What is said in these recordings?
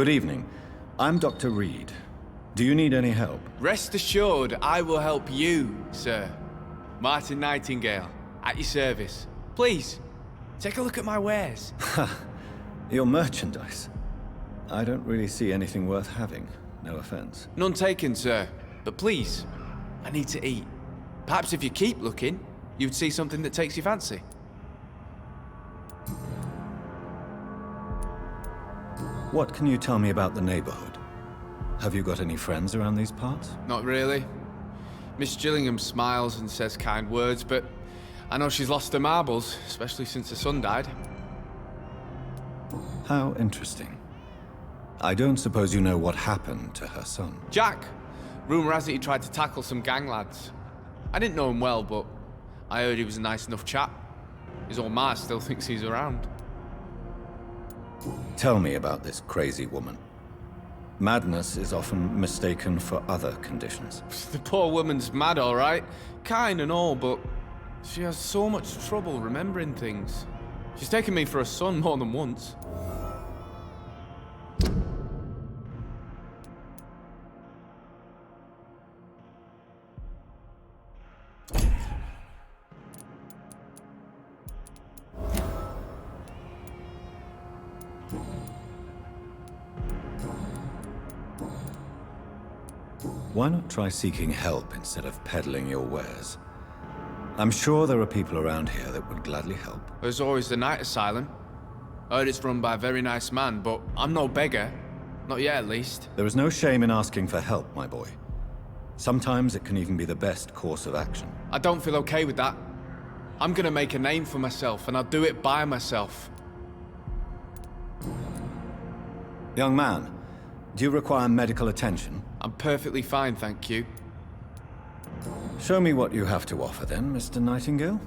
Good evening. I'm Dr. Reed. Do you need any help? Rest assured, I will help you, sir. Martin Nightingale, at your service. Please, take a look at my wares. Your merchandise. I don't really see anything worth having. No offense. None taken, sir. But please, I need to eat. Perhaps if you keep looking, you'd see something that takes your fancy. What can you tell me about the neighborhood? Have you got any friends around these parts? Not really. Miss Gillingham smiles and says kind words, but I know she's lost her marbles, especially since her son died. How interesting. I don't suppose you know what happened to her son. Jack! Rumour has it he tried to tackle some gang lads. I didn't know him well, but I heard he was a nice enough chap. His old ma still thinks he's around. Tell me about this crazy woman. Madness is often mistaken for other conditions. The poor woman's mad, all right. Kind and all, but she has so much trouble remembering things. She's taken me for a son more than once. Why not try seeking help instead of peddling your wares? I'm sure there are people around here that would gladly help. There's always the night asylum. I heard it's run by a very nice man, but I'm no beggar. Not yet, at least. There is no shame in asking for help, my boy. Sometimes it can even be the best course of action. I don't feel okay with that. I'm gonna make a name for myself, and I'll do it by myself. Young man, do you require medical attention? I'm perfectly fine, thank you. Show me what you have to offer then, Mr. Nightingale.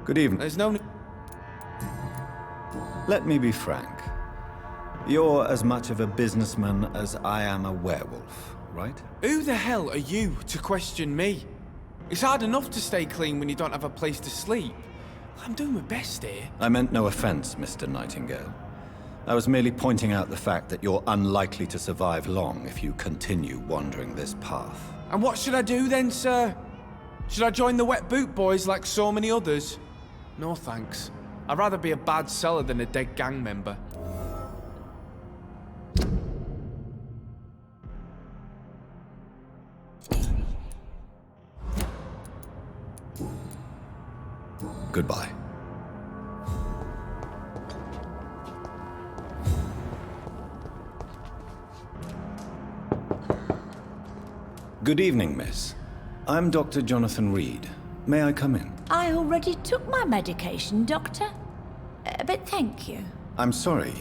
Good evening. There's no... Let me be frank. You're as much of a businessman as I am a werewolf, right? Who the hell are you to question me? It's hard enough to stay clean when you don't have a place to sleep. I'm doing my best here. I meant no offense, Mr. Nightingale. I was merely pointing out the fact that you're unlikely to survive long if you continue wandering this path. And what should I do then, sir? Should I join the Wet Boot Boys like so many others? No thanks. I'd rather be a bad seller than a dead gang member. Goodbye. Good evening, miss. I'm Dr. Jonathan Reed. May I come in? I already took my medication, Doctor. But thank you. I'm sorry.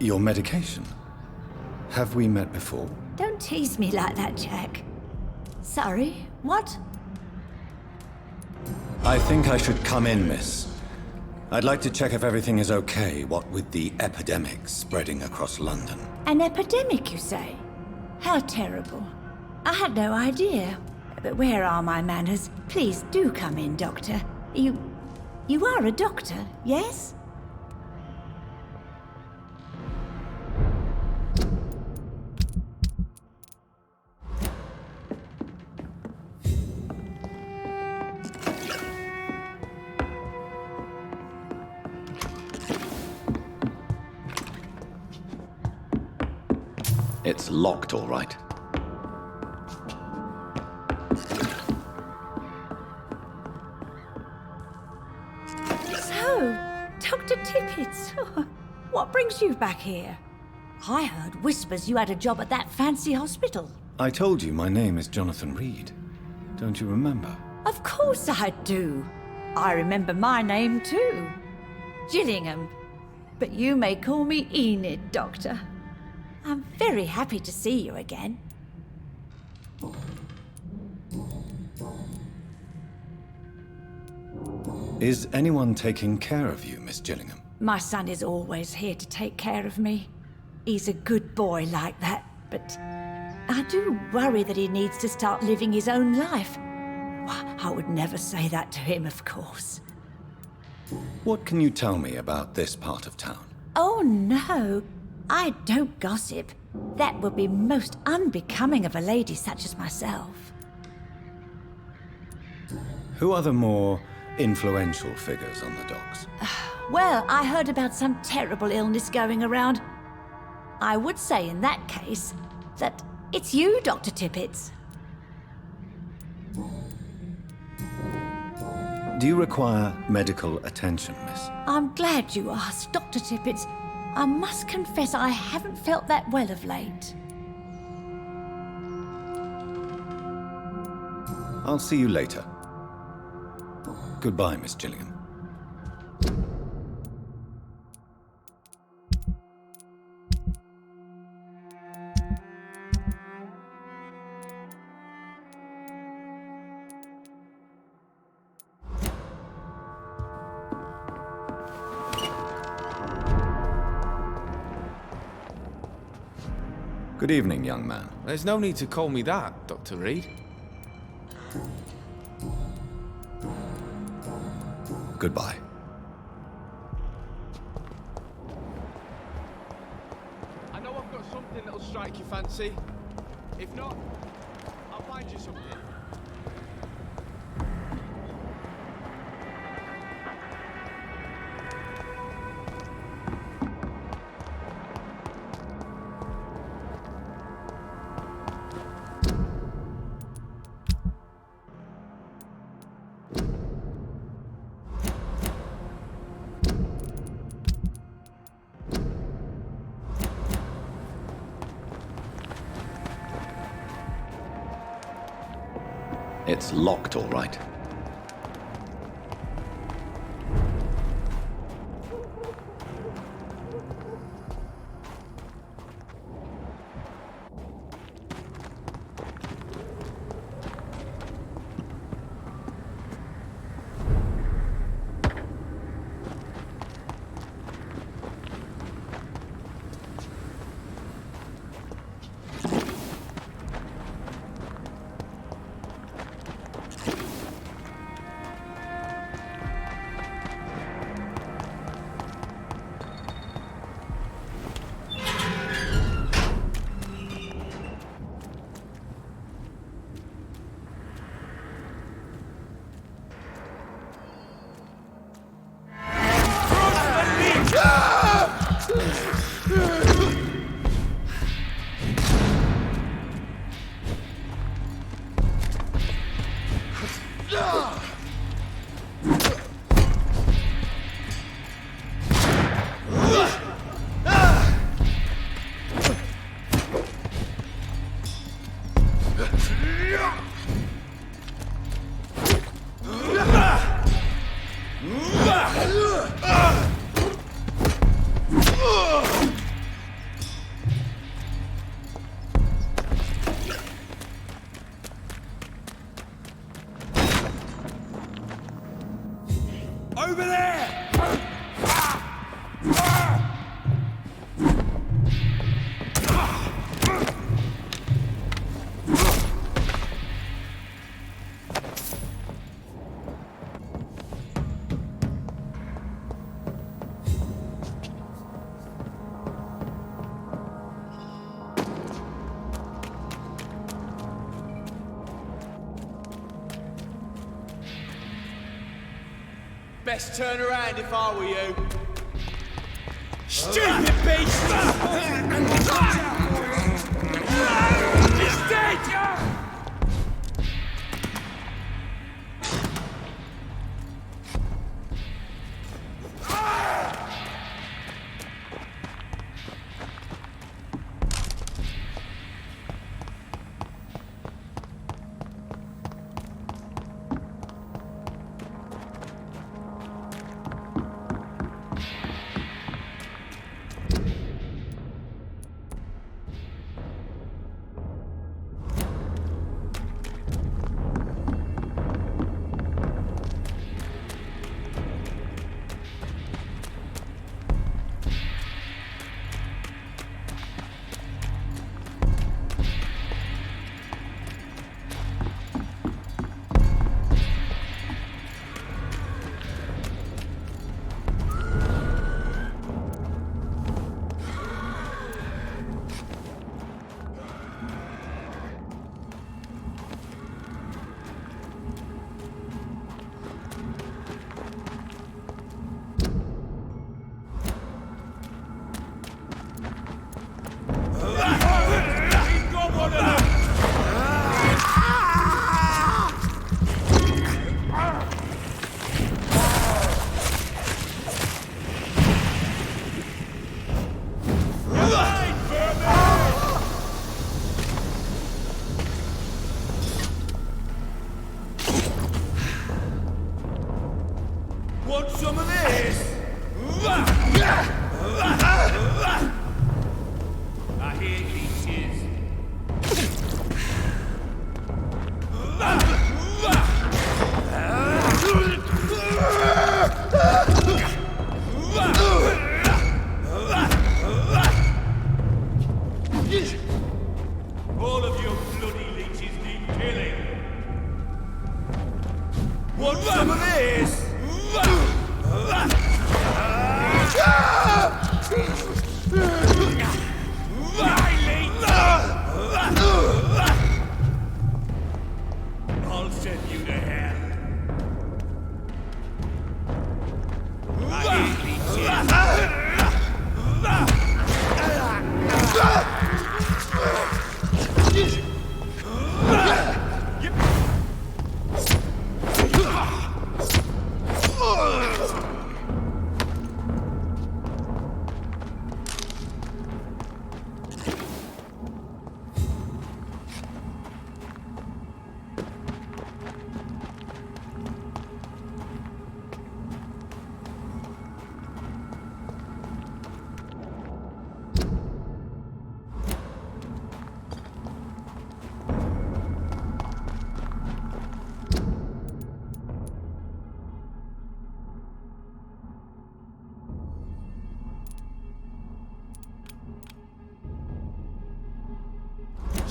Your medication? Have we met before? Don't tease me like that, Jack. Sorry, what? I think I should come in, miss. I'd like to check if everything is okay, what with the epidemic spreading across London. An epidemic, you say? How terrible. I had no idea. But where are my manners? Please do come in, Doctor. You are a doctor, yes? It's locked, all right. Dr. Tippett, what brings you back here? I heard whispers you had a job at that fancy hospital. I told you my name is Jonathan Reed. Don't you remember? Of course I do. I remember my name too. Gillingham. but you may call me Enid, Doctor. I'm very happy to see you again. Is anyone taking care of you, Miss Gillingham? My son is always here to take care of me. He's a good boy like that, but I do worry that he needs to start living his own life. Why, I would never say that to him, of course. What can you tell me about this part of town? Oh, no. I don't gossip. That would be most unbecoming of a lady such as myself. Who are the more influential figures on the docks? Well, I heard about some terrible illness going around. I would say in that case that it's you, Dr. Tippett. Do you require medical attention, miss? I'm glad you asked, Dr. Tippett. I must confess I haven't felt that well of late. I'll see you later. Goodbye, Miss Gillingham. Good evening, young man. There's no need to call me that, Dr. Reed. Goodbye. I know I've got something that'll strike your fancy. If not, I'll find you something. It's locked, all right. Over there! Best turn around if I were you. Stupid beast! He's dead!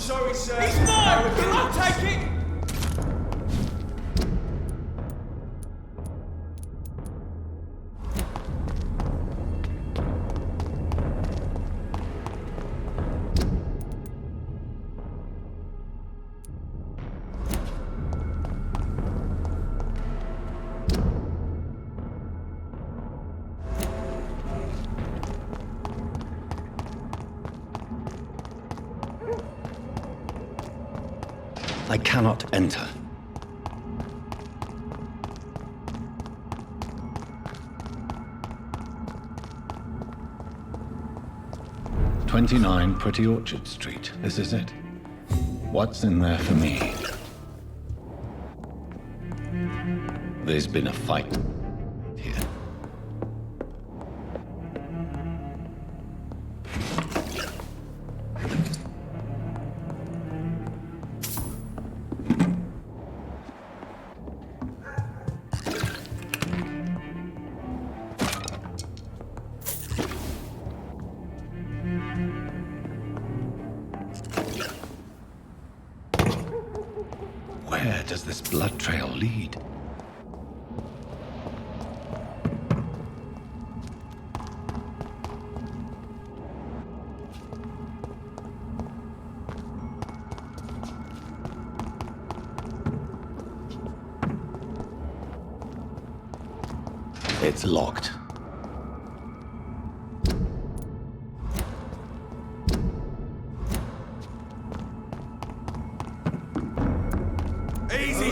sorry, sir. He's mine! I'll take it! I cannot enter. "29 Pretty Orchard Street. This is it. What's in there for me?" There's been a fight here. Where does this blood trail lead? It's locked. Easy!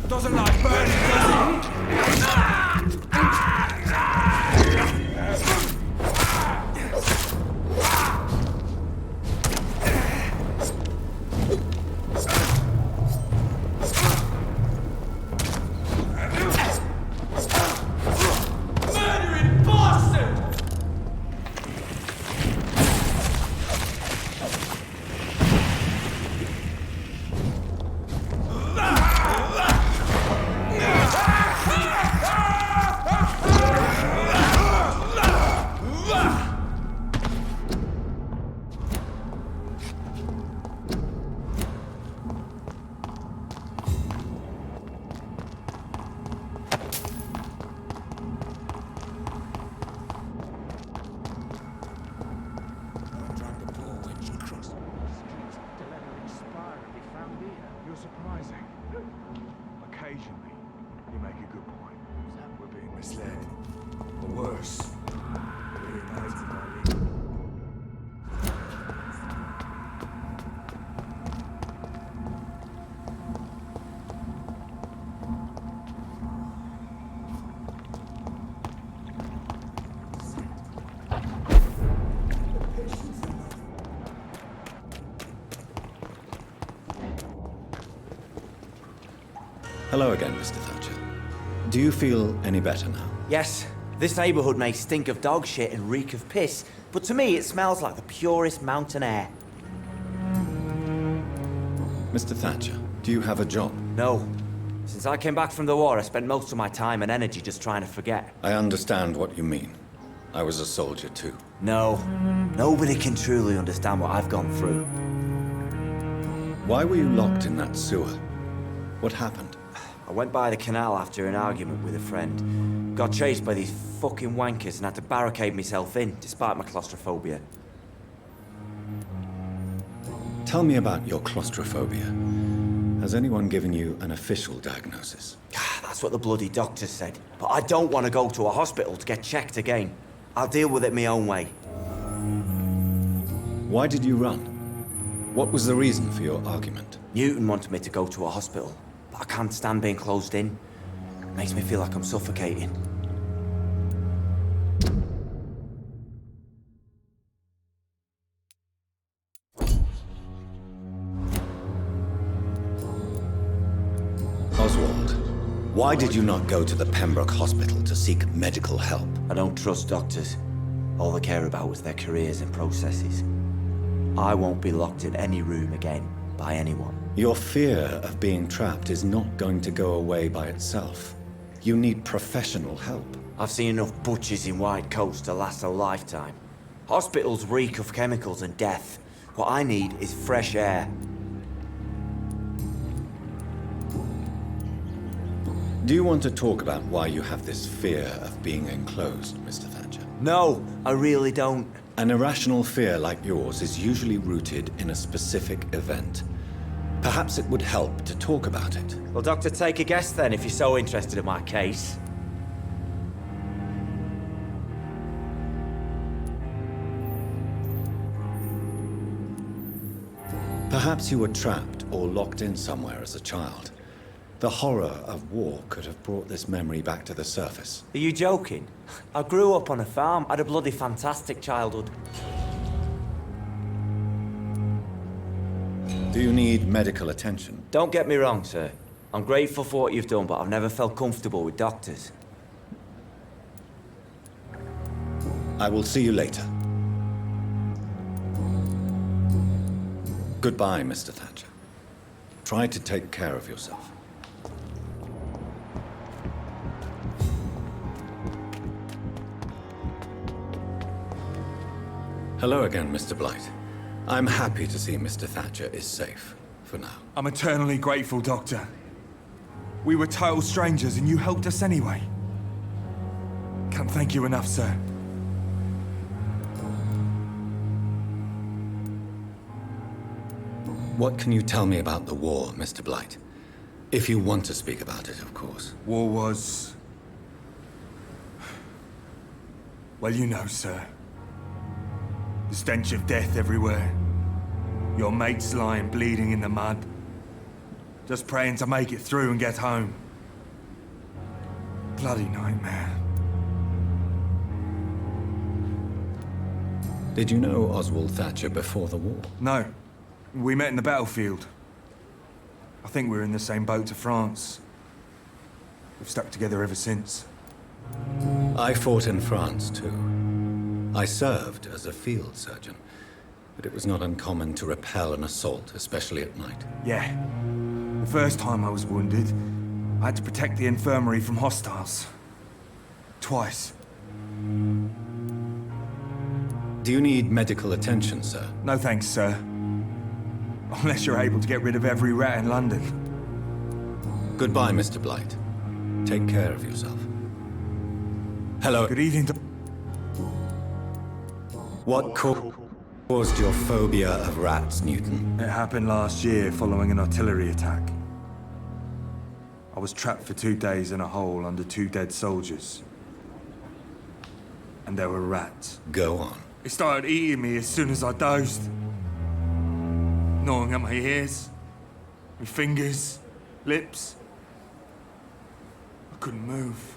Doesn't like burning, does Murdering bastard! You're surprising. Occasionally, you make a good point. We're being misled. Or worse. We're being hated by me. Hello again, Mr. Thatcher. Do you feel any better now? Yes, this neighborhood may stink of dog shit and reek of piss, but to me it smells like the purest mountain air. Mr. Thatcher, do you have a job? No. Since I came back from the war, I spent most of my time and energy just trying to forget. I understand what you mean. I was a soldier too. No. Nobody can truly understand what I've gone through. Why were you locked in that sewer? What happened? I went by the canal after an argument with a friend. Got chased by these fucking wankers and had to barricade myself in, despite my claustrophobia. Tell me about your claustrophobia. Has anyone given you an official diagnosis? That's what the bloody doctor said. But I don't want to go to a hospital to get checked again. I'll deal with it my own way. Why did you run? What was the reason for your argument? Newton wanted me to go to a hospital, but I can't stand being closed in. It makes me feel like I'm suffocating. Oswald, why did you not go to the Pembroke Hospital to seek medical help? I don't trust doctors. All they care about is their careers and processes. I won't be locked in any room again by anyone. Your fear of being trapped is not going to go away by itself. You need professional help. I've seen enough butchers in white coats to last a lifetime. Hospitals reek of chemicals and death. What I need is fresh air. Do you want to talk about why you have this fear of being enclosed, Mr. Thatcher? No, I really don't. An irrational fear like yours is usually rooted in a specific event. Perhaps it would help to talk about it. Well, Doctor, take a guess then if you're so interested in my case. Perhaps you were trapped or locked in somewhere as a child. The horror of war could have brought this memory back to the surface. Are you joking? I grew up on a farm, had a bloody fantastic childhood. Do you need medical attention? Don't get me wrong, sir. I'm grateful for what you've done, but I've never felt comfortable with doctors. I will see you later. Goodbye, Mr. Thatcher. Try to take care of yourself. Hello again, Mr. Blight. I'm happy to see Mr. Thatcher is safe, for now. I'm eternally grateful, Doctor. We were total strangers and you helped us anyway. Can't thank you enough, sir. What can you tell me about the war, Mr. Blight? If you want to speak about it, of course. War was... Well, you know, sir. The stench of death everywhere. Your mates lying bleeding in the mud. Just praying to make it through and get home. Bloody nightmare. Did you know Oswald Thatcher before the war? No. We met in the battlefield. I think we were in the same boat to France. We've stuck together ever since. I fought in France, too. I served as a field surgeon, but it was not uncommon to repel an assault, especially at night. Yeah. The first time I was wounded, I had to protect the infirmary from hostiles. Twice. Do you need medical attention, sir? No thanks, sir. Unless you're able to get rid of every rat in London. Goodbye, Mr. Blight. Take care of yourself. Hello. Good evening, What caused your phobia of rats, Newton? It happened last year following an artillery attack. I was trapped for 2 days in a hole under 2 dead soldiers. And there were rats. Go on. It started eating me as soon as I dozed. Gnawing at my ears, my fingers, lips. I couldn't move.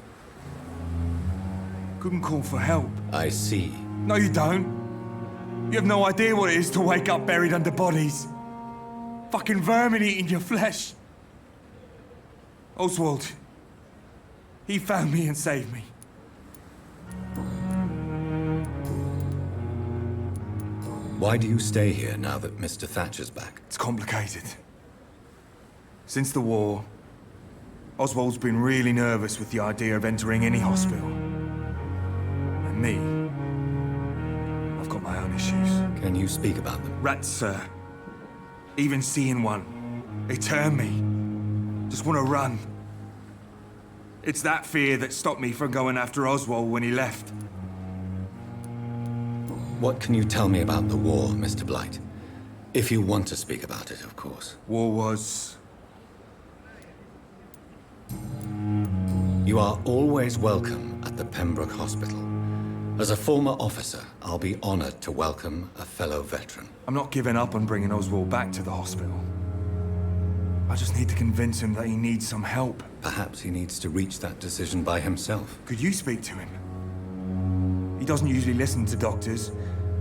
Couldn't call for help. I see. No, you don't. You have no idea what it is to wake up buried under bodies. Fucking vermin eating your flesh. Oswald. He found me and saved me. Why do you stay here now that Mr. Thatcher's back? It's complicated. Since the war, Oswald's been really nervous with the idea of entering any hospital. And me, I've got my own issues. Can you speak about them? Rats, sir. Even seeing one, they turn me. Just want to run. It's that fear that stopped me from going after Oswald when he left. What can you tell me about the war, Mr. Blight? If you want to speak about it, of course. War was... You are always welcome at the Pembroke Hospital. As a former officer, I'll be honored to welcome a fellow veteran. I'm not giving up on bringing Oswald back to the hospital. I just need to convince him that he needs some help. Perhaps he needs to reach that decision by himself. Could you speak to him? He doesn't usually listen to doctors,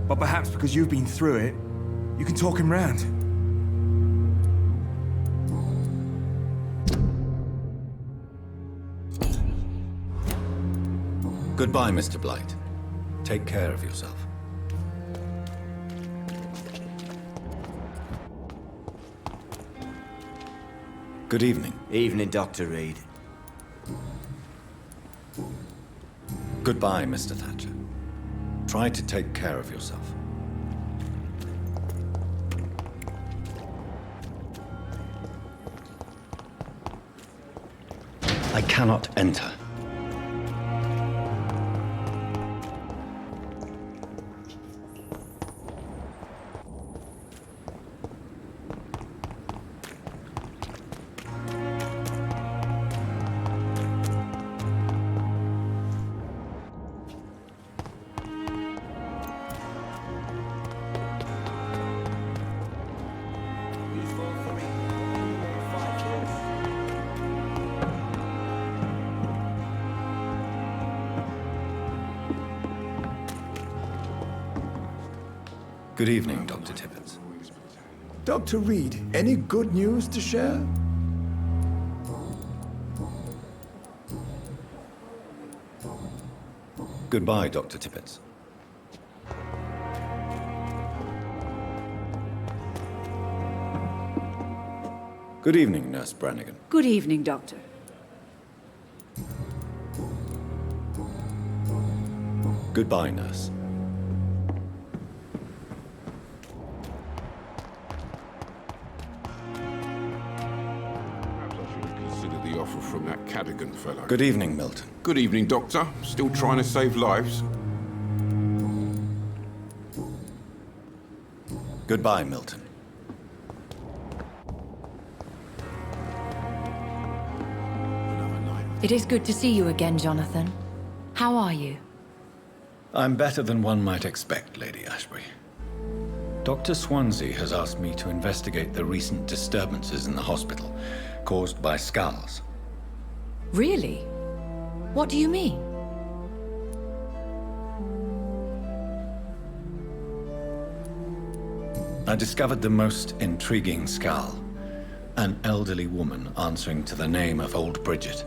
but perhaps because you've been through it, you can talk him round. Goodbye, Mr. Blight. Take care of yourself. Good evening. Evening, Dr. Reed. Goodbye, Mr. Thatcher. Try to take care of yourself. I cannot enter. Good evening, Dr. Tippett. Dr. Reed, any good news to share? Goodbye, Dr. Tippett. Good evening, Nurse Brannigan. Good evening, Doctor. Goodbye, Nurse. Consider the offer from that Cadogan fellow. Good evening, Milton. Good evening, Doctor. Still trying to save lives? Goodbye, Milton. It is good to see you again, Jonathan. How are you? I'm better than one might expect, Lady Ashbury. Dr. Swansea has asked me to investigate the recent disturbances in the hospital caused by skulls. Really? What do you mean? I discovered the most intriguing skull. An elderly woman answering to the name of Old Bridget,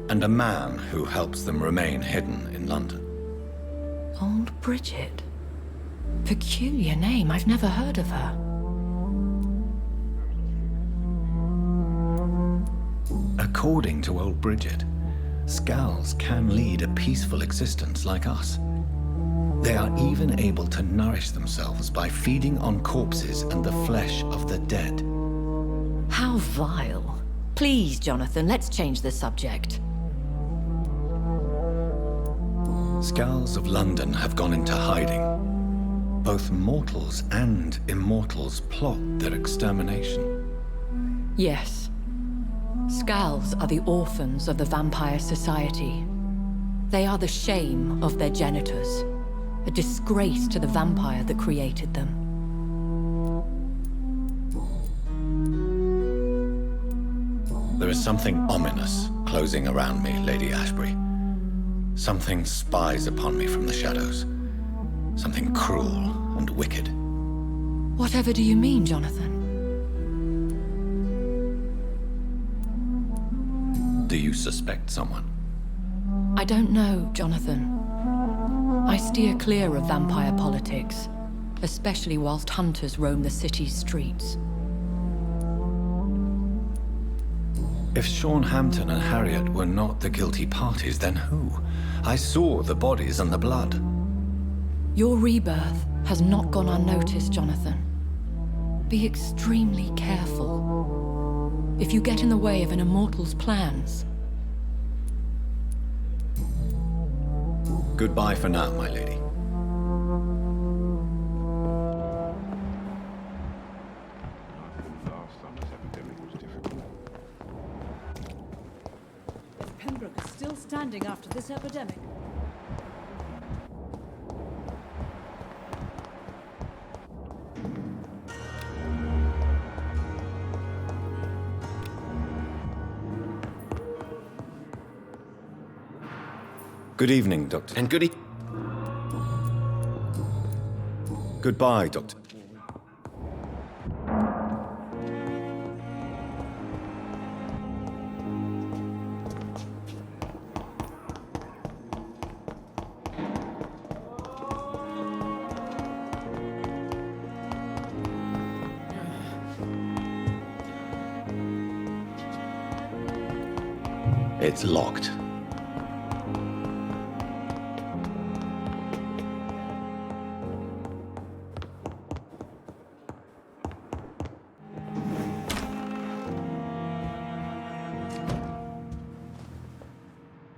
and a man who helps them remain hidden in London. Old Bridget? Peculiar name. I've never heard of her. According to Old Bridget, skulls can lead a peaceful existence like us. They are even able to nourish themselves by feeding on corpses and the flesh of the dead. How vile. Please, Jonathan, let's change the subject. Skulls of London have gone into hiding. Both mortals and immortals plot their extermination. Yes. Skulls are the orphans of the Vampire Society. They are the shame of their genitors, a disgrace to the vampire that created them. There is something ominous closing around me, Lady Ashbury. Something spies upon me from the shadows. Something cruel and wicked. Whatever do you mean, Jonathan? Do you suspect someone? I don't know, Jonathan. I steer clear of vampire politics, especially whilst hunters roam the city's streets. If Sean Hampton and Harriet were not the guilty parties, then who? I saw the bodies and the blood. Your rebirth has not gone unnoticed, Jonathan. Be extremely careful. If you get in the way of an immortal's plans... Goodbye for now, my lady. Last time this epidemic was difficult. Pembroke is still standing after this epidemic. Good evening, Doctor. And Goodbye, Doctor. It's locked.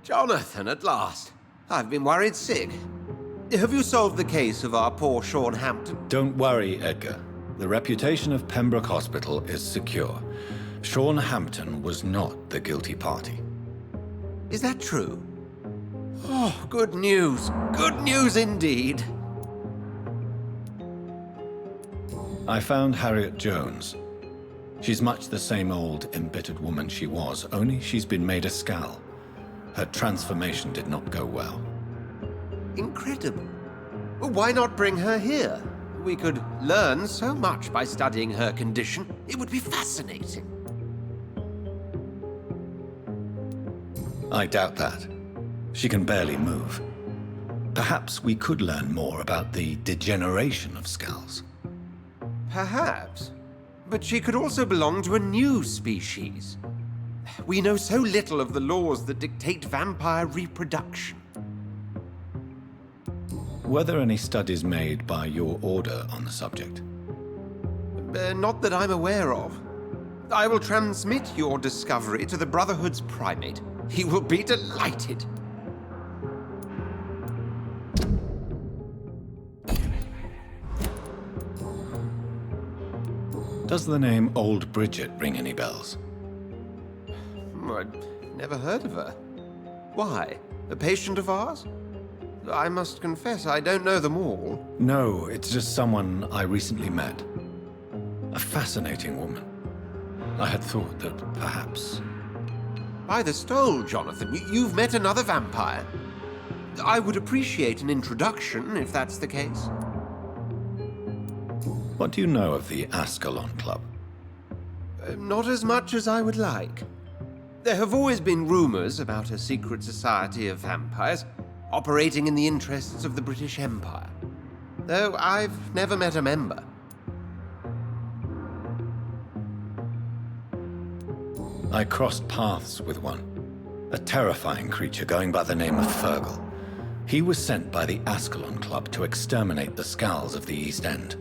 Jonathan, at last. I've been worried sick. Have you solved the case of our poor Sean Hampton? Don't worry, Edgar. The reputation of Pembroke Hospital is secure. Sean Hampton was not the guilty party. Is that true? Oh, good news. Good news indeed. I found Harriet Jones. She's much the same old, embittered woman she was, only she's been made a Skal. Her transformation did not go well. Incredible. Well, why not bring her here? We could learn so much by studying her condition. It would be fascinating. I doubt that. She can barely move. Perhaps we could learn more about the degeneration of Skals. Perhaps. But she could also belong to a new species. We know so little of the laws that dictate vampire reproduction. Were there any studies made by your order on the subject? Not that I'm aware of. I will transmit your discovery to the Brotherhood's primate. He will be delighted. Does the name Old Bridget ring any bells? I'd never heard of her. Why? A patient of ours? I must confess, I don't know them all. No, it's just someone I recently met. A fascinating woman. I had thought that perhaps... By the stole, Jonathan, you've met another vampire. I would appreciate an introduction, if that's the case. What do you know of the Ascalon Club? Not as much as I would like. There have always been rumors about a secret society of vampires operating in the interests of the British Empire, though I've never met a member. I crossed paths with one, a terrifying creature going by the name of Fergal. He was sent by the Ascalon Club to exterminate the Skals of the East End.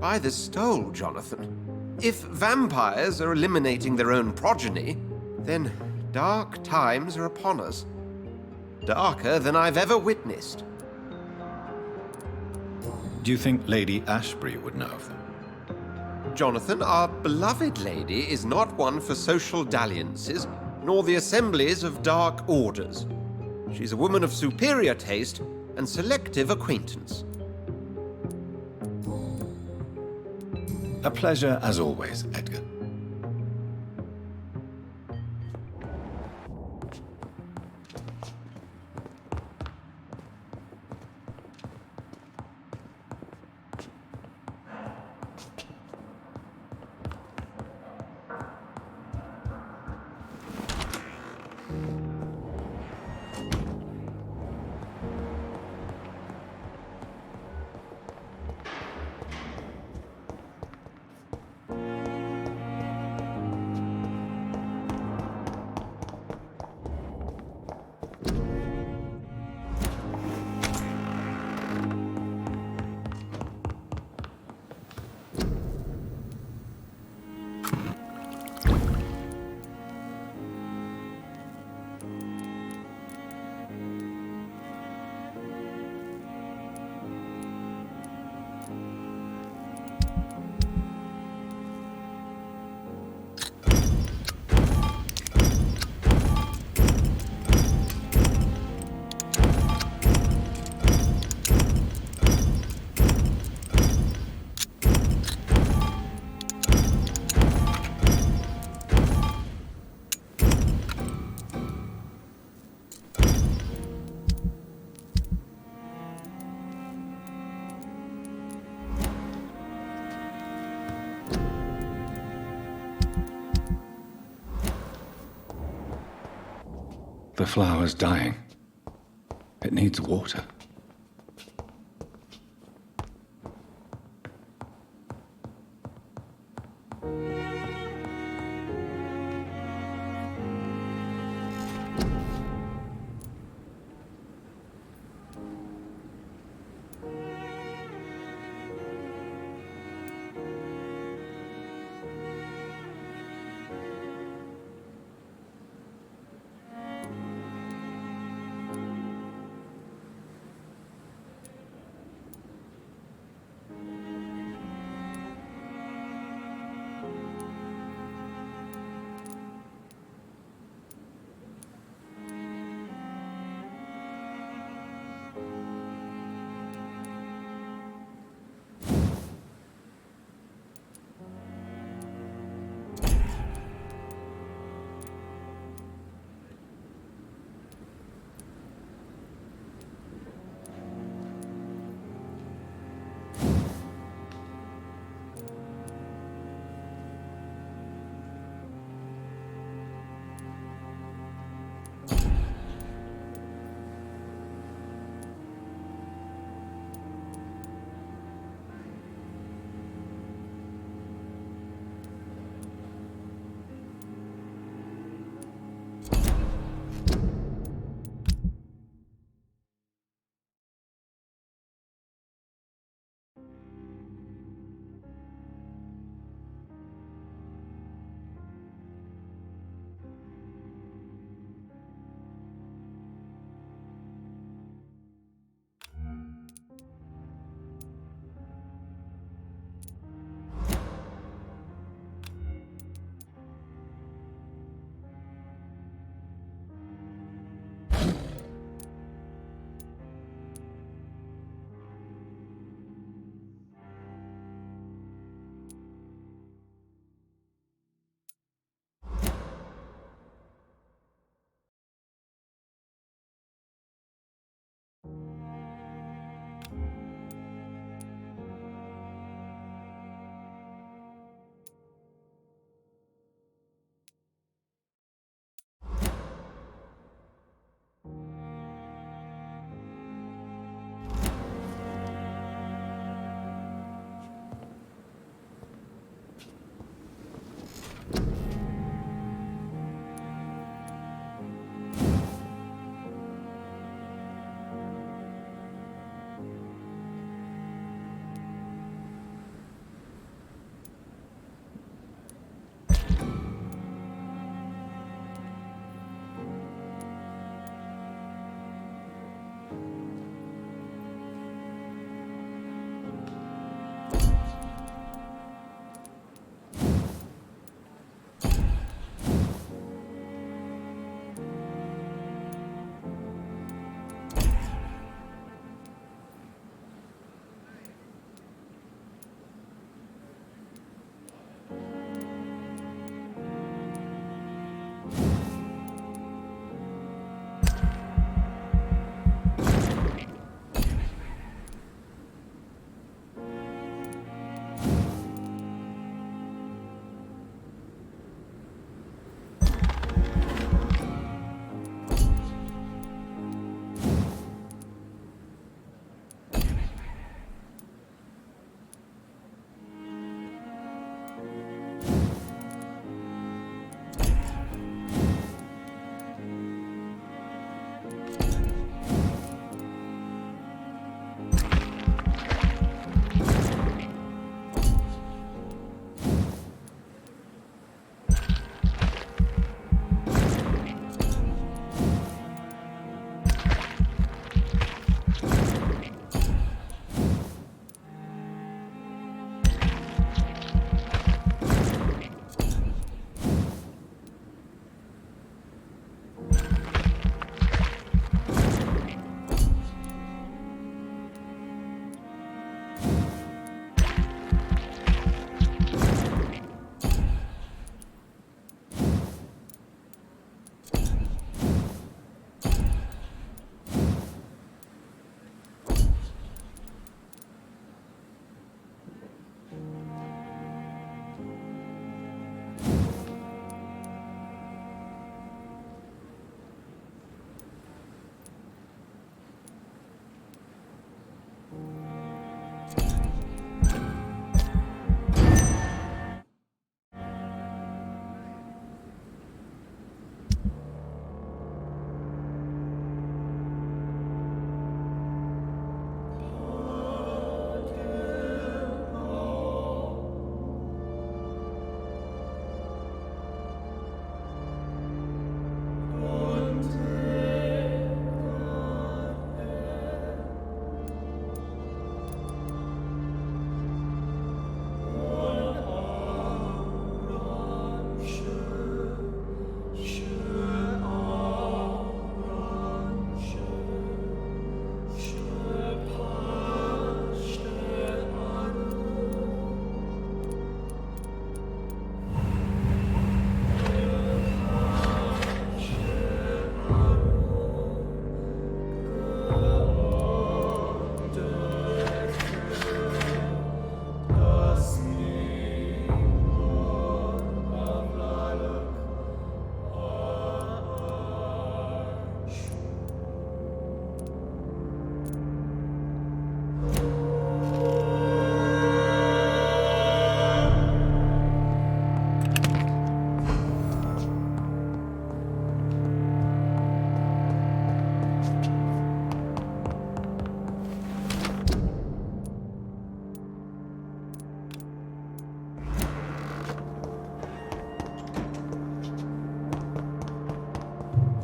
By the stole, Jonathan. If vampires are eliminating their own progeny, then dark times are upon us. Darker than I've ever witnessed. Do you think Lady Ashbury would know of them? Jonathan, our beloved lady is not one for social dalliances, nor the assemblies of dark orders. She's a woman of superior taste and selective acquaintance. A pleasure as always, Edgar. The flower's dying. It needs water.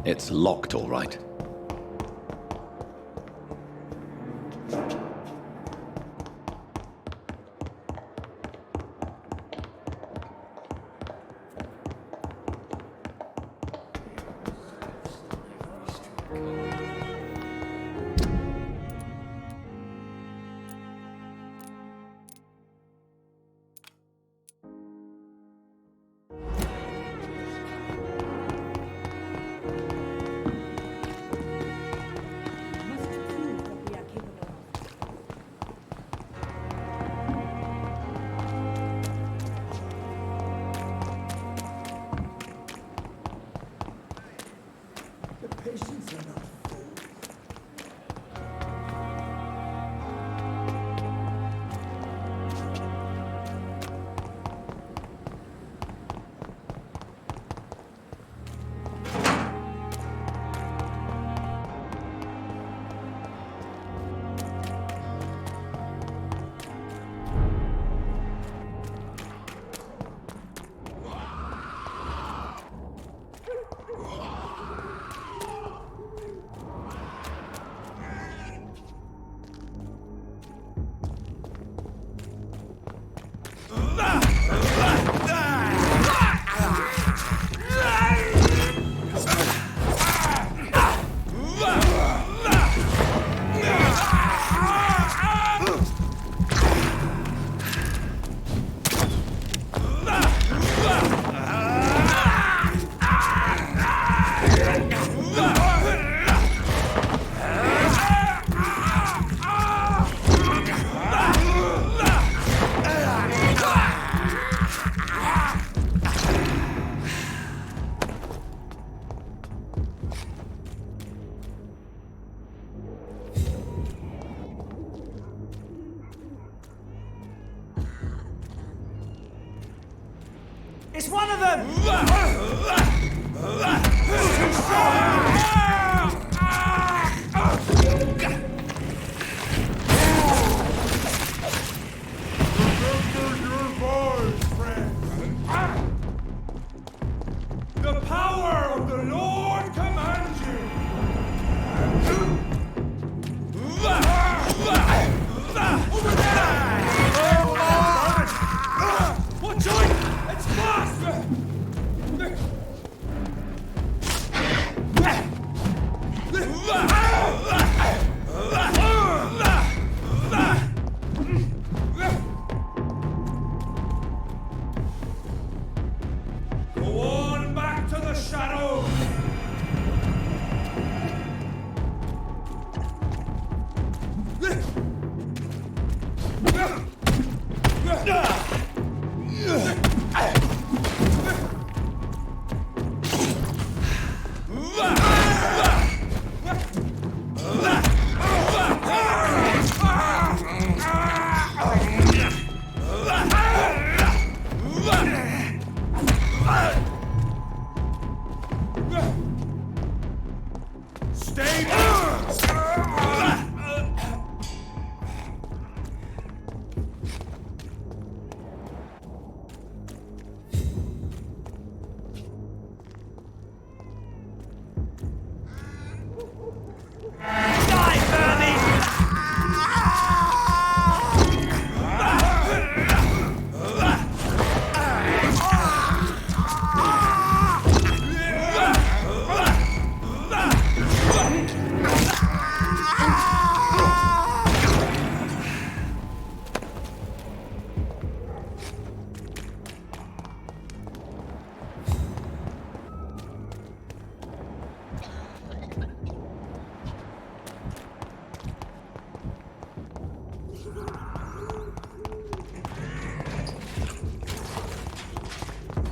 It's locked, all right. Must prove what we are capable of. The patients are not full. It's one of them! The power of the Lord commands you! Over there! Watch out! It's fast! Go on back to the shadows!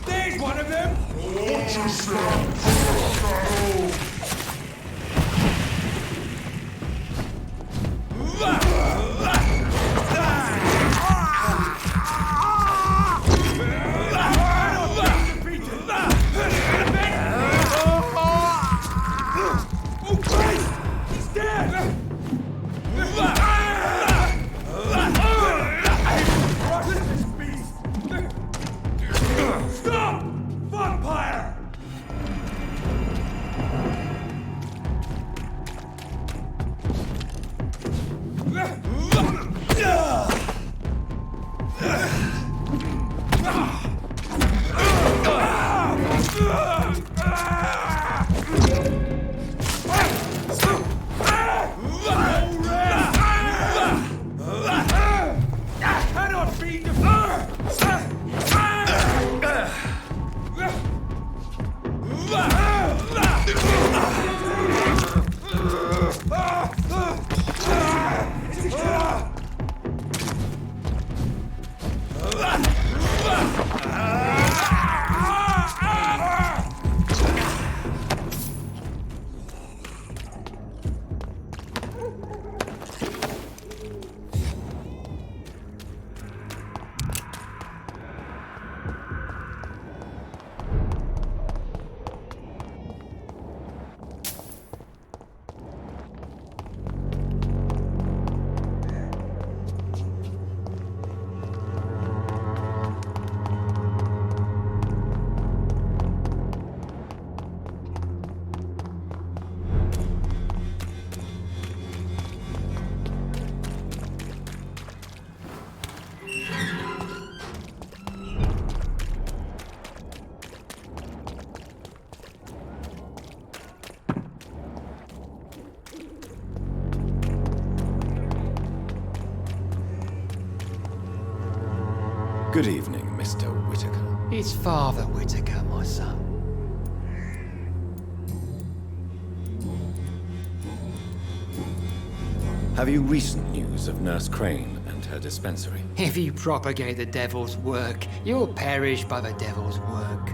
There's one of them! Watch Oh, Christ! He's dead! Crush this beast! Stop! Vampire! Good evening, Mr. Whitaker. It's Father Whitaker, my son. Have you recent news of Nurse Crane and her dispensary? If you propagate the devil's work, you'll perish by the devil's work.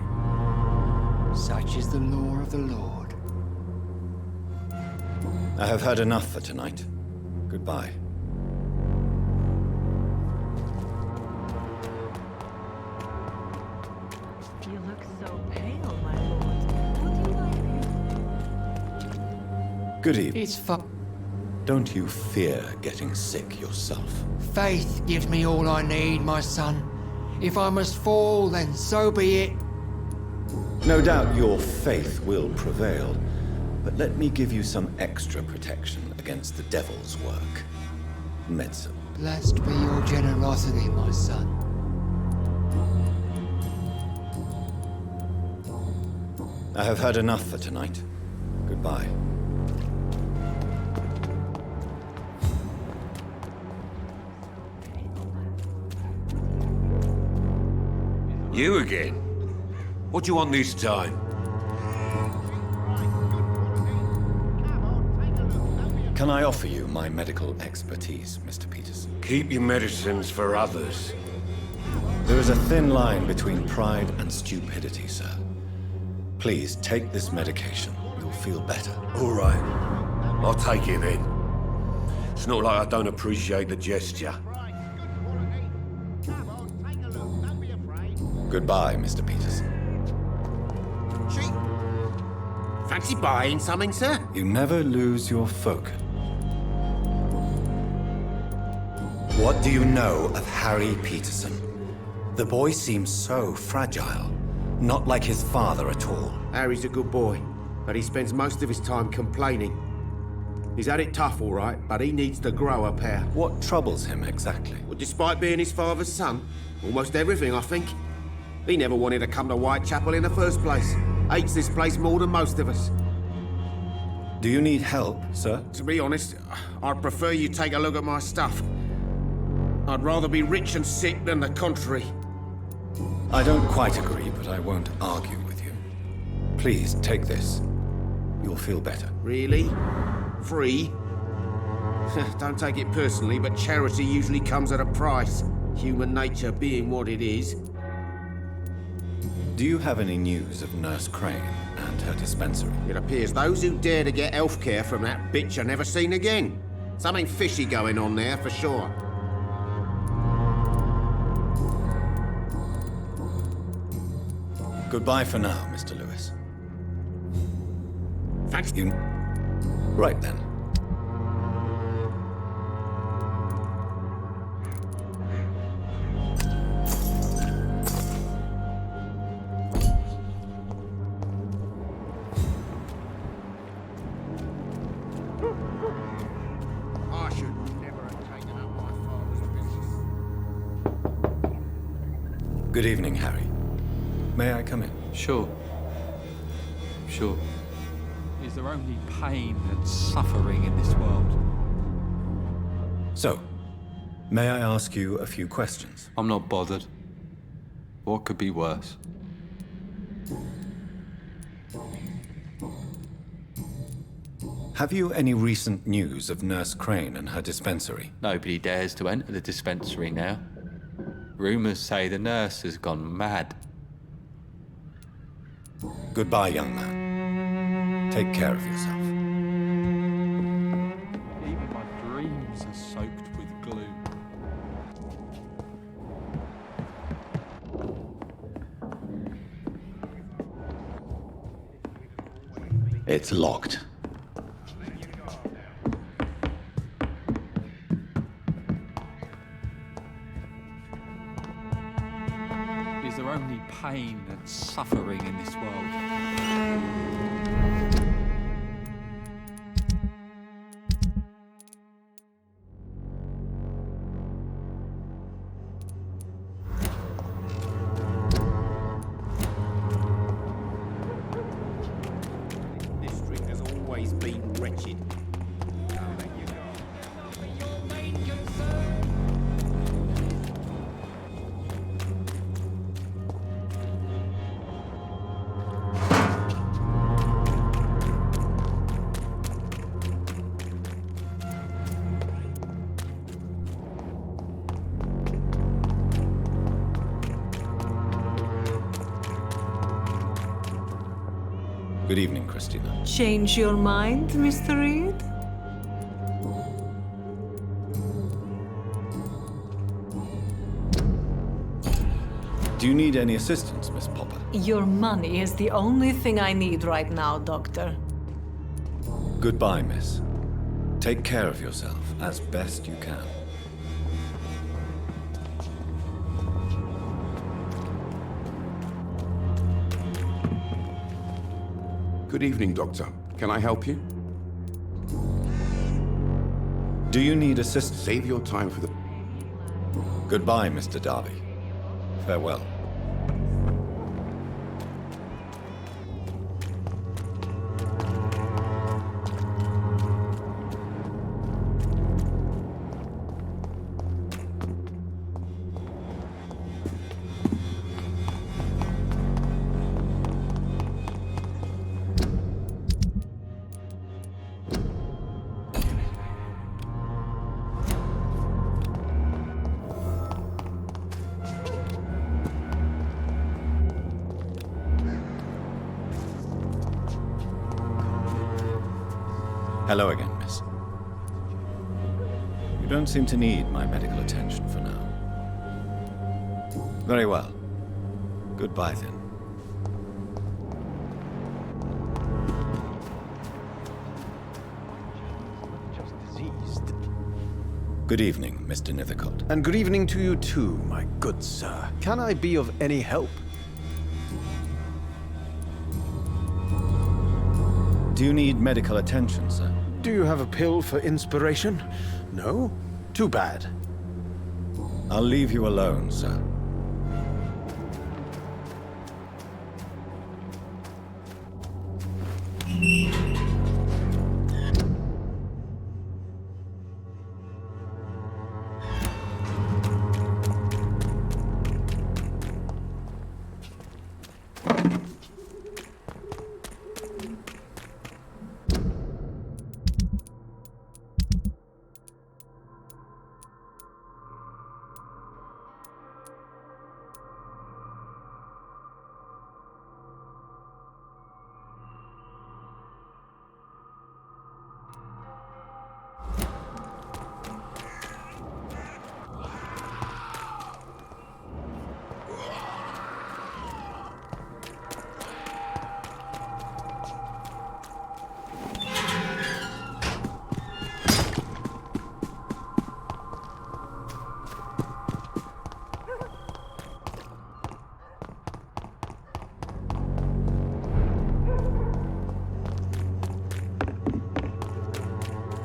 Such is the law of the Lord. I have had enough for tonight. Goodbye. You look so pale, my lord. Would you like Good evening. It's Don't you fear getting sick yourself? faith gives me all I need, my son. If I must fall, then so be it. No doubt your faith will prevail, but let me give you some extra protection against the devil's work. Medicine. Blessed be your generosity, my son. I have had enough for tonight. Goodbye. You again? What do you want this time? Can I offer you my medical expertise, Mr. Peterson? Keep your medicines for others. There is a thin line between pride and stupidity, sir. Please take this medication. You'll feel better. All right. I'll take it then. It's not like I don't appreciate the gesture. Goodbye, Mr. Peterson. Fancy buying something, sir? You never lose your focus. What do you know of Harry Peterson? The boy seems so fragile. Not like his father at all. Harry's a good boy, but he spends most of his time complaining. He's had it tough, all right, but he needs to grow a pair. What troubles him exactly? Well, despite being his father's son, almost everything, I think. He never wanted to come to Whitechapel in the first place. Hates this place more than most of us. Do you need help, sir? To be honest, I'd prefer you take a look at my stuff. I'd rather be rich and sick than the contrary. I don't quite agree, but I won't argue with you. Please, take this. You'll feel better. Really? Free? Don't take it personally, but charity usually comes at a price. Human nature being what it is. Do you have any news of Nurse Crane and her dispensary? It appears those who dare to get elf care from that bitch are never seen again. Something fishy going on there, for sure. Goodbye for now, Mr. Lewis. Thanks. You... Right then. I should never have taken up my father's business. Good evening, Harry. May I come in? Sure. Is there only pain and suffering in this world? So, may I ask you a few questions? I'm not bothered. What could be worse? Have you any recent news of Nurse Crane and her dispensary? Nobody dares to enter the dispensary now. Rumours say the nurse has gone mad. Goodbye, young man. Take care of yourself. Even my dreams are soaked with gloom. It's locked. Is there only pain and suffering in this world? This district has always been wretched. Good evening, Christina. Change your mind, Mr. Reed? Do you need any assistance, Miss Popper? Your money is the only thing I need right now, Doctor. Goodbye, miss. Take care of yourself as best you can. Good evening, Doctor. Can I help you? Do you need assistance? Save your time for the... Goodbye, Mr. Darby. Farewell. Hello again, miss. You don't seem to need my medical attention for now. Very well. Goodbye, then. Just diseased. Good evening, Mr. Nithercott. And good evening to you too, my good sir. Can I be of any help? Do you need medical attention, sir? Do you have a pill for inspiration? No? Too bad. I'll leave you alone, sir.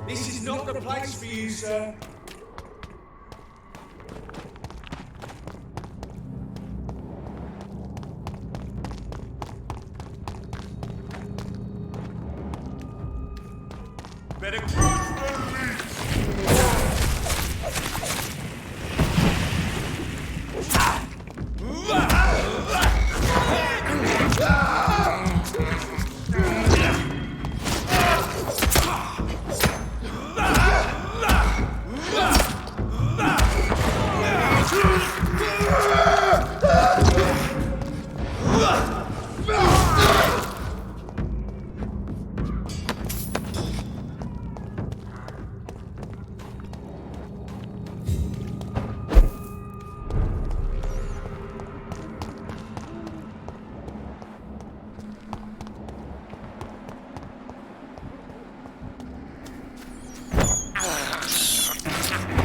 This is not the place for you, sir. Better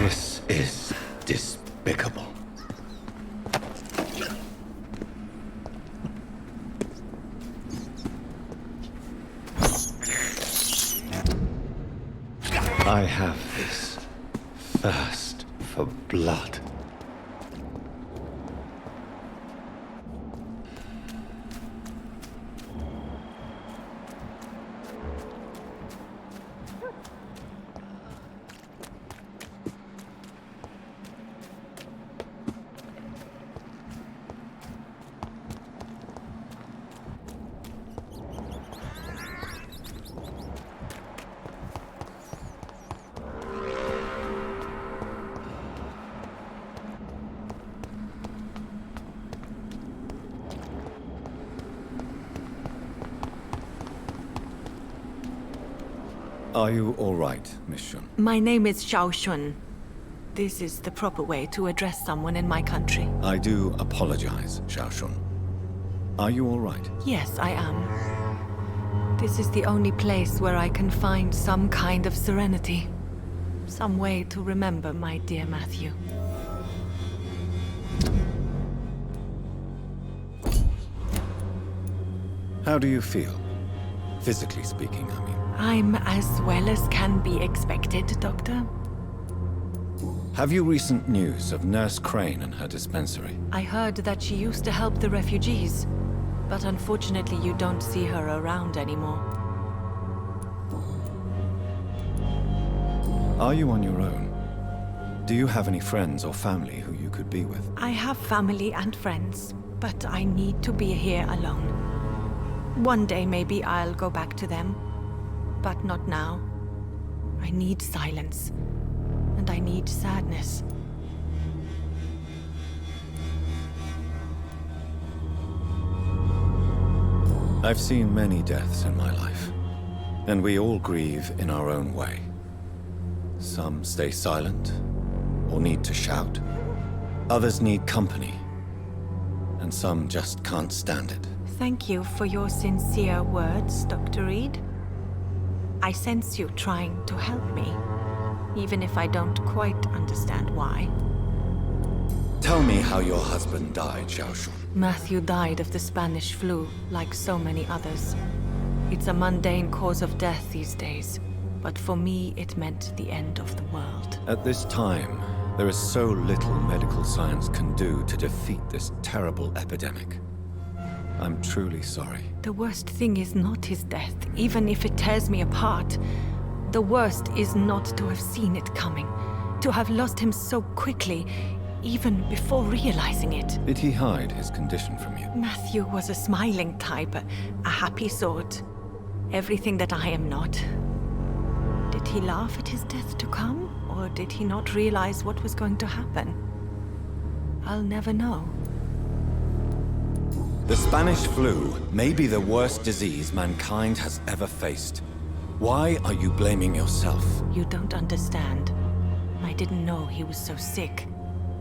This is despicable. I have this thirst for blood. Are you all right, Miss Shun? My name is Xiao Shun. This is the proper way to address someone in my country. I do apologize, Xiao Shun. Are you all right? Yes, I am. This is the only place where I can find some kind of serenity. Some way to remember my dear Matthew. How do you feel? Physically speaking, I mean. I'm as well as can be expected, Doctor. Have you recent news of Nurse Crane and her dispensary? I heard that she used to help the refugees, but unfortunately you don't see her around anymore. Are you on your own? Do you have any friends or family who you could be with? I have family and friends, but I need to be here alone. One day maybe I'll go back to them, but not now. I need silence, and I need sadness. I've seen many deaths in my life, and we all grieve in our own way. Some stay silent, or need to shout. Others need company, and some just can't stand it. Thank you for your sincere words, Dr. Reed. I sense you trying to help me, even if I don't quite understand why. Tell me how your husband died, Xiao Shun. Matthew died of the Spanish flu, like so many others. It's a mundane cause of death these days, but for me it meant the end of the world. At this time, there is so little medical science can do to defeat this terrible epidemic. I'm truly sorry. The worst thing is not his death, even if it tears me apart. The worst is not to have seen it coming, to have lost him so quickly, even before realizing it. Did he hide his condition from you? Matthew was a smiling type, a happy sort. Everything that I am not. Did he laugh at his death to come, or did he not realize what was going to happen? I'll never know. The Spanish flu may be the worst disease mankind has ever faced. Why are you blaming yourself? You don't understand. I didn't know he was so sick.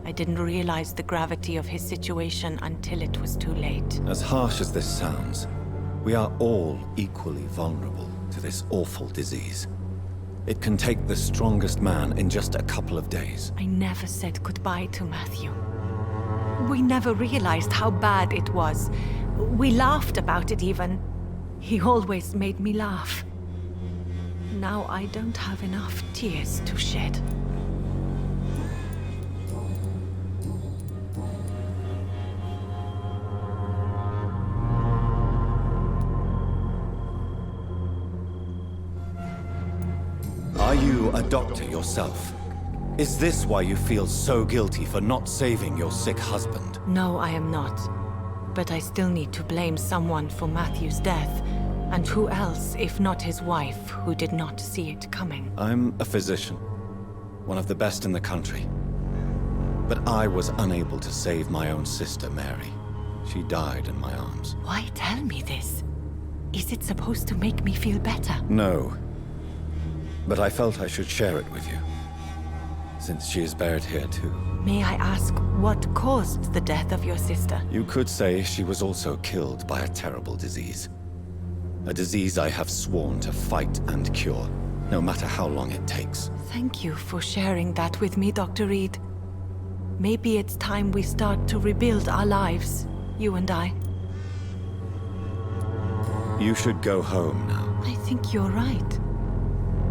I didn't realize the gravity of his situation until it was too late. As harsh as this sounds, we are all equally vulnerable to this awful disease. It can take the strongest man in just a couple of days. I never said goodbye to Matthew. We never realized how bad it was. We laughed about it even. He always made me laugh. Now I don't have enough tears to shed. Are you a doctor yourself? Is this why you feel so guilty for not saving your sick husband? No, I am not. But I still need to blame someone for Matthew's death. And who else, if not his wife, who did not see it coming? I'm a physician, one of the best in the country. But I was unable to save my own sister, Mary. She died in my arms. Why tell me this? Is it supposed to make me feel better? No. But I felt I should share it with you, since she is buried here too. May I ask what caused the death of your sister? You could say she was also killed by a terrible disease. A disease I have sworn to fight and cure, no matter how long it takes. Thank you for sharing that with me, Dr. Reed. Maybe it's time we start to rebuild our lives, you and I. You should go home now. I think you're right.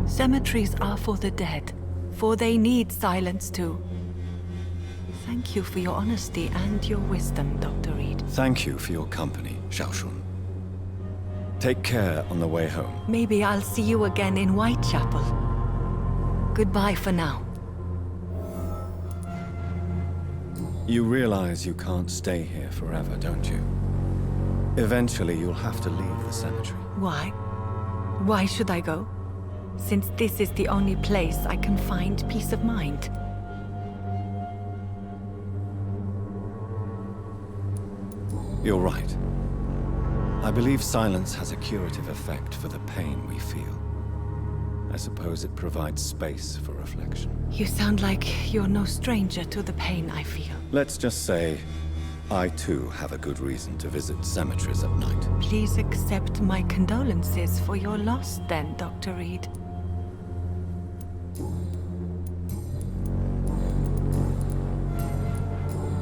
Cemeteries are for the dead, for they need silence too. Thank you for your honesty and your wisdom, Dr. Reed. Thank you for your company, Xiao Shun. Take care on the way home. Maybe I'll see you again in Whitechapel. Goodbye for now. You realize you can't stay here forever, don't you? Eventually, you'll have to leave the cemetery. Why? Why should I go? Since this is the only place I can find peace of mind. You're right. I believe silence has a curative effect for the pain we feel. I suppose it provides space for reflection. You sound like you're no stranger to the pain I feel. Let's just say, I too have a good reason to visit cemeteries at night. Please accept my condolences for your loss then, Dr. Reed.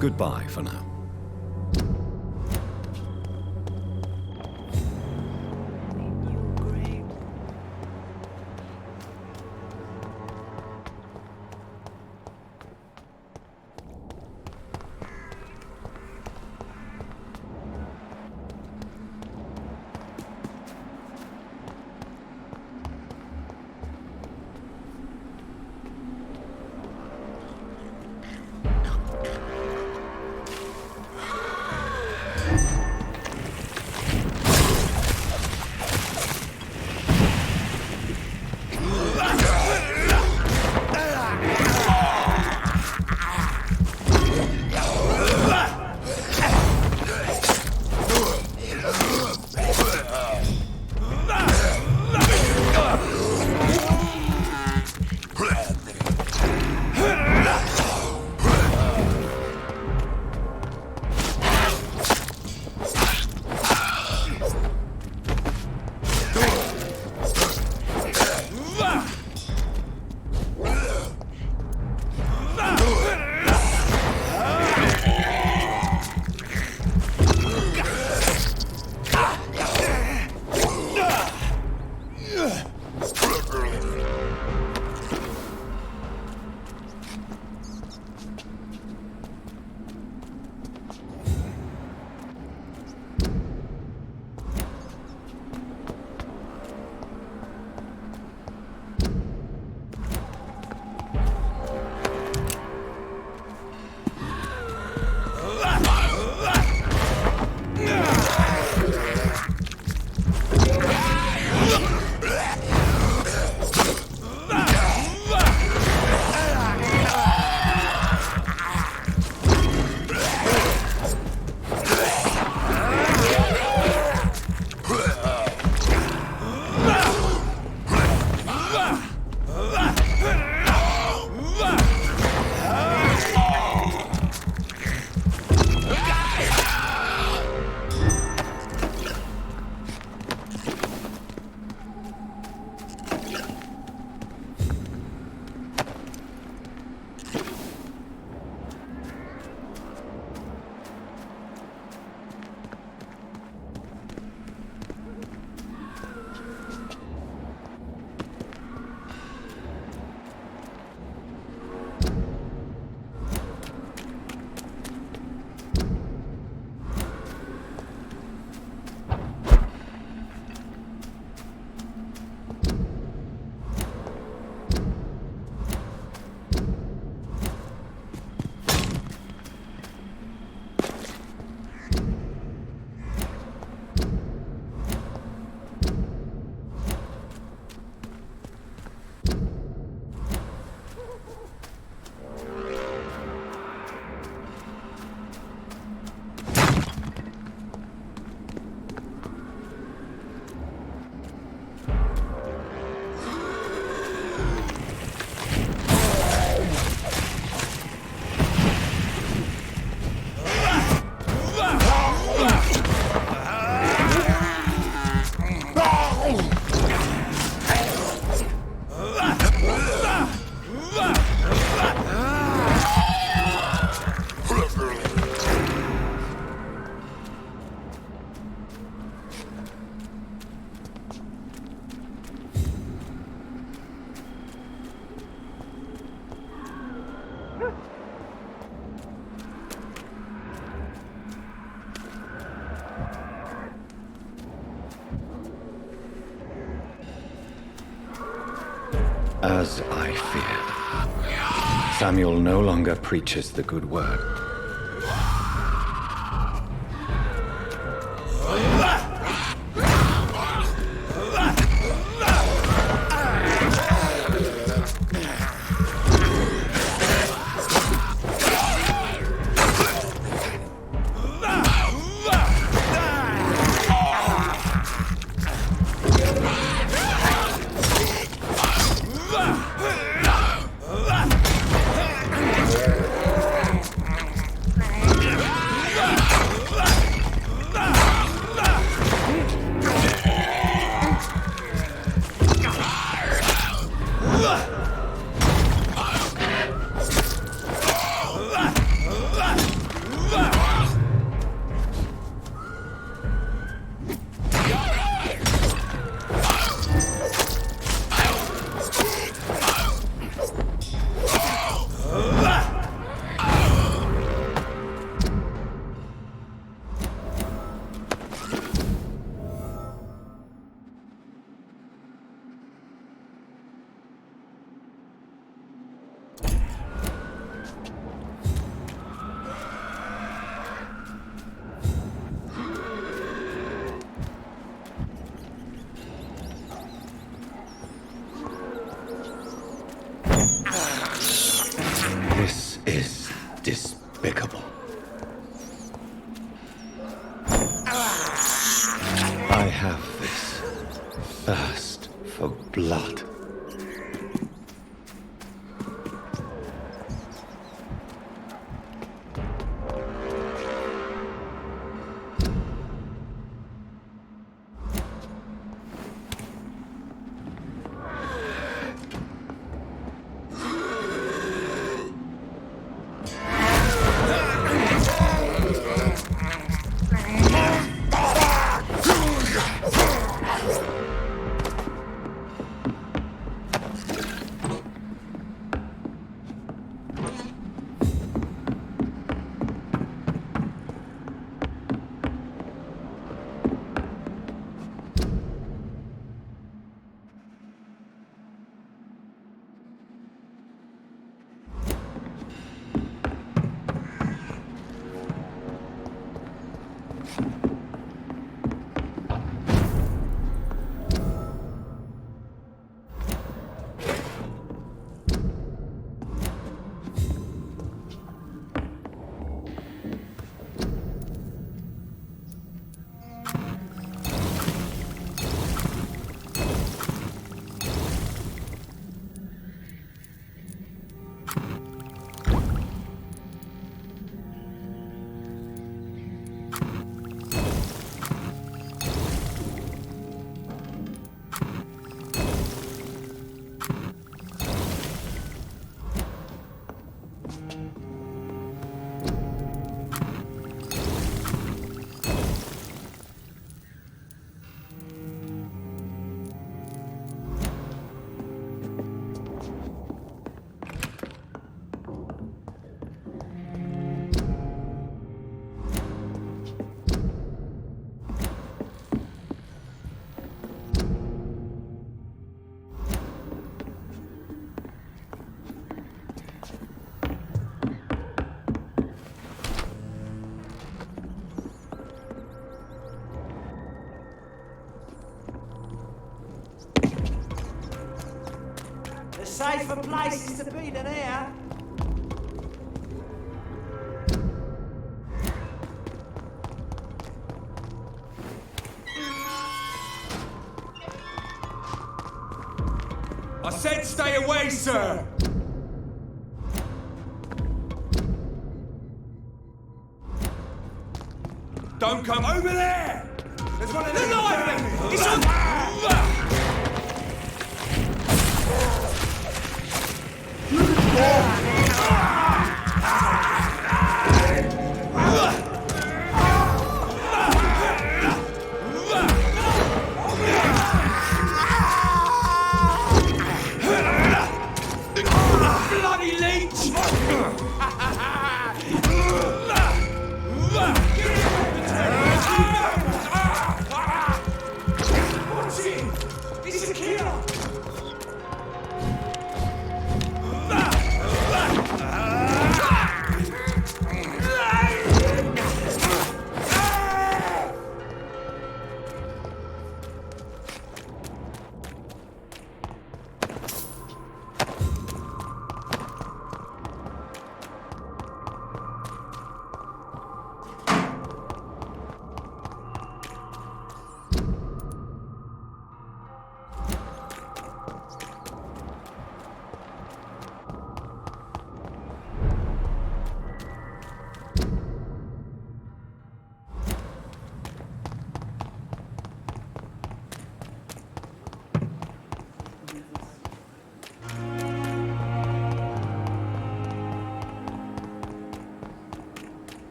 Goodbye for now. As I feared, Samuel no longer preaches the good word. safer places to be than here. I said stay away, sir! Don't come over there! There's one of them! It's on! Bloody leech! Watch it! It's a killer!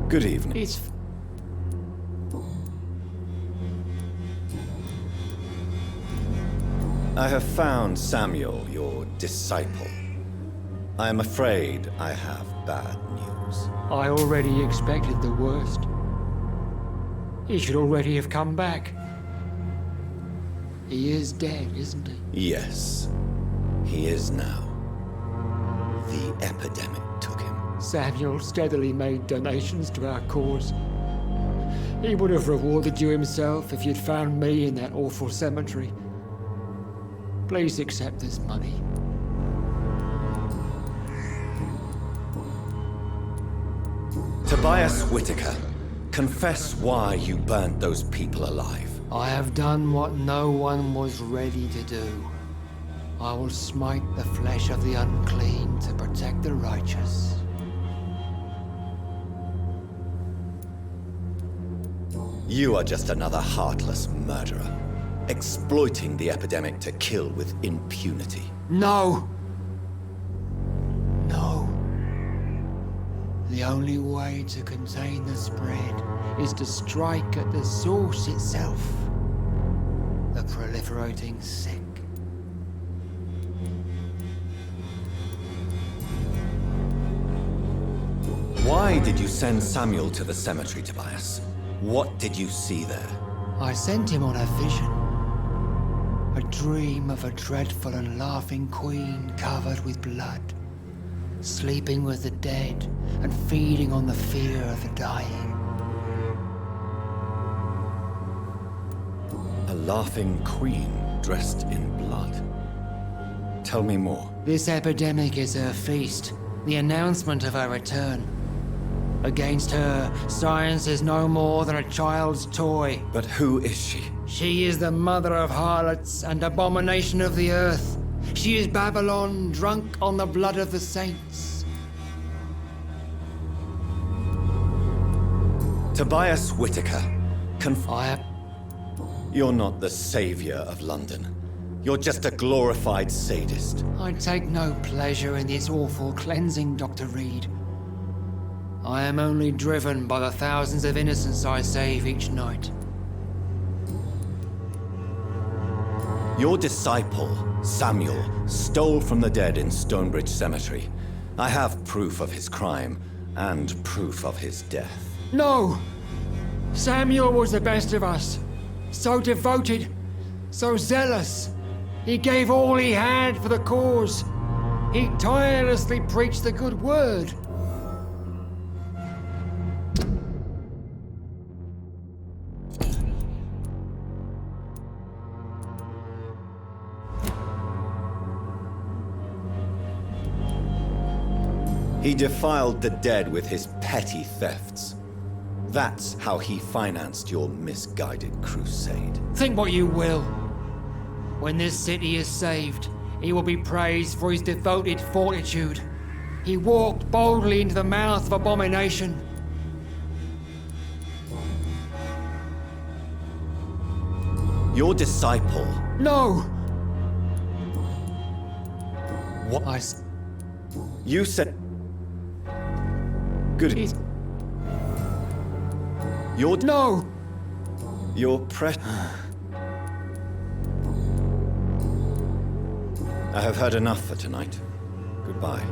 Good evening. I have found Samuel, your disciple. I am afraid I have bad news. I already expected the worst. He should already have come back. He is dead, isn't he? Yes, he is now. The epidemic took him. Samuel steadily made donations to our cause. He would have rewarded you himself if you'd found me in that awful cemetery. Please accept this money. Tobias Whitaker, confess why you burnt those people alive. I have done what no one was ready to do. I will smite the flesh of the unclean to protect the righteous. You are just another heartless murderer, exploiting the epidemic to kill with impunity. No! No. The only way to contain the spread is to strike at the source itself, the proliferating sick. Why did you send Samuel to the cemetery, Tobias? What did you see there? I sent him on a vision. A dream of a dreadful and laughing queen covered with blood, sleeping with the dead and feeding on the fear of the dying. A laughing queen? dressed in blood. Tell me more. This epidemic is her feast, the announcement of her return. Against her, science is no more than a child's toy. But who is she? She is the mother of harlots and abomination of the earth. She is Babylon, drunk on the blood of the saints. Tobias Whitaker, You're not the savior of London. You're just a glorified sadist. I take no pleasure in this awful cleansing, Dr. Reed. I am only driven by the thousands of innocents I save each night. Your disciple, Samuel, stole from the dead in Stonebridge Cemetery. I have proof of his crime and proof of his death. No! Samuel was the best of us. So devoted, so zealous. He gave all he had for the cause. He tirelessly preached the good word. He defiled the dead with his petty thefts. That's how he financed your misguided crusade. Think what you will. When this city is saved, he will be praised for his devoted fortitude. He walked boldly into the mouth of abomination. Your disciple... No! What? You said... Good... Your... No! Your I have heard enough for tonight. Goodbye.